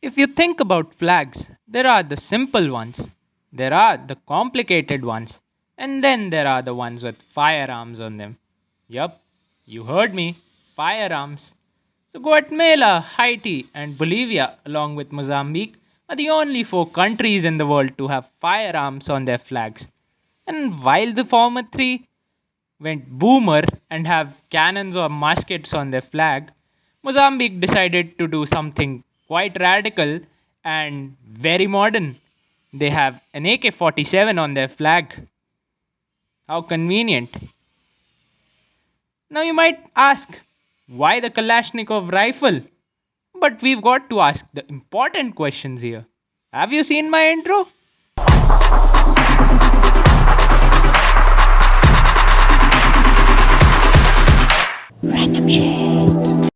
If you think about flags, there are the simple ones, there are the complicated ones, and then there are the ones with firearms on them. Yup, you heard me, firearms. So Guatemala, Haiti, and Bolivia, along with Mozambique, are the only four countries in the world to have firearms on their flags. And while the former three went boomer and have cannons or muskets on their flag, Mozambique decided to do something quite radical and very modern. They have an AK 47 on their flag. How convenient. Now you might ask, why the Kalashnikov rifle? But we've got to ask the important questions here. Have you seen my intro? Random chest.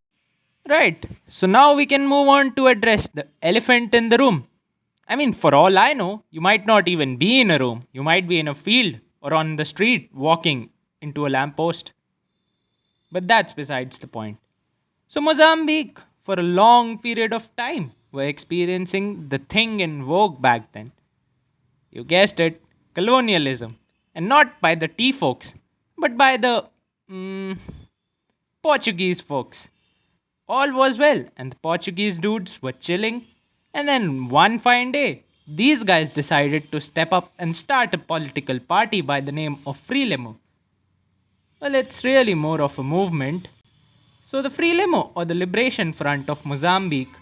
Right, so now we can move on to address the elephant in the room. I mean, for all I know, you might not even be in a room. You might be in a field or on the street walking into a lamppost. But that's besides the point. So, Mozambique, for a long period of time, were experiencing the thing in vogue back then. You guessed it, colonialism. And not by the tea folks, but by the mm, Portuguese folks. All was well, and the Portuguese dudes were chilling. And then one fine day, these guys decided to step up and start a political party by the name of Frelimo. Well, it's really more of a movement. So, the Frelimo, or the Liberation Front of Mozambique,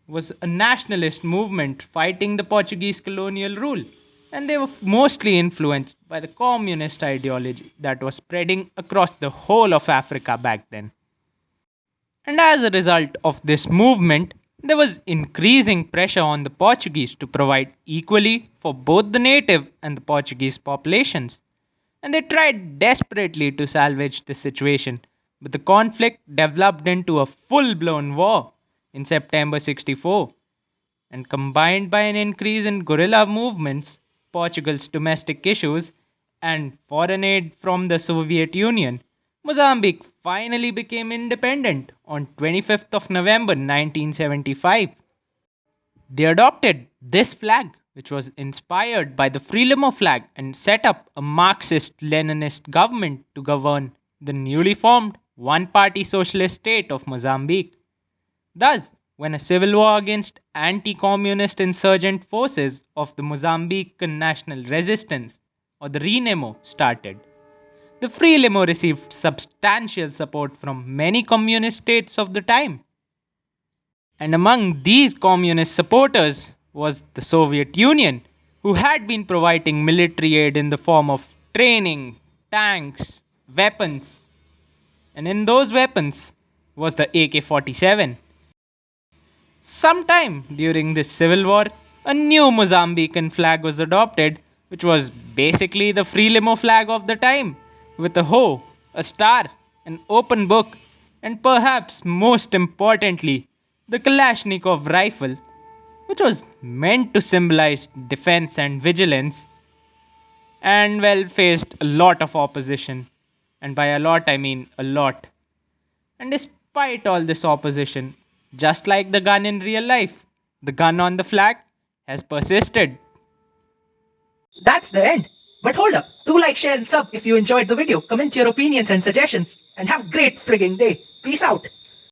was a nationalist movement fighting the Portuguese colonial rule. And they were mostly influenced by the communist ideology that was spreading across the whole of Africa back then. And as a result of this movement, there was increasing pressure on the Portuguese to provide equally for both the native and the Portuguese populations. And they tried desperately to salvage the situation, but the conflict developed into a full blown war in September 64. And combined by an increase in guerrilla movements, Portugal's domestic issues, and foreign aid from the Soviet Union, Mozambique finally became independent on 25th of November 1975. They adopted this flag, which was inspired by the Frelimo flag, and set up a Marxist Leninist government to govern the newly formed one party socialist state of Mozambique. Thus, when a civil war against anti communist insurgent forces of the Mozambican National Resistance, or the RENAMO, started, the Frelimo received substantial support from many communist states of the time. And among these communist supporters was the Soviet Union, who had been providing military aid in the form of training, tanks, weapons. And in those weapons was the AK 47. Sometime during this civil war, a new Mozambican flag was adopted, which was basically the Frelimo flag of the time, with a hoe, a star, an open book, and perhaps most importantly, the Kalashnikov rifle, which was meant to symbolize defense and vigilance, and well faced a lot of opposition. And by a lot, I mean a lot. And despite all this opposition, just like the gun in real life, the gun on the flag has persisted. That's the end. But hold up. Do like, share, and sub if you enjoyed the video. Comment your opinions and suggestions. And have a great frigging day. Peace out.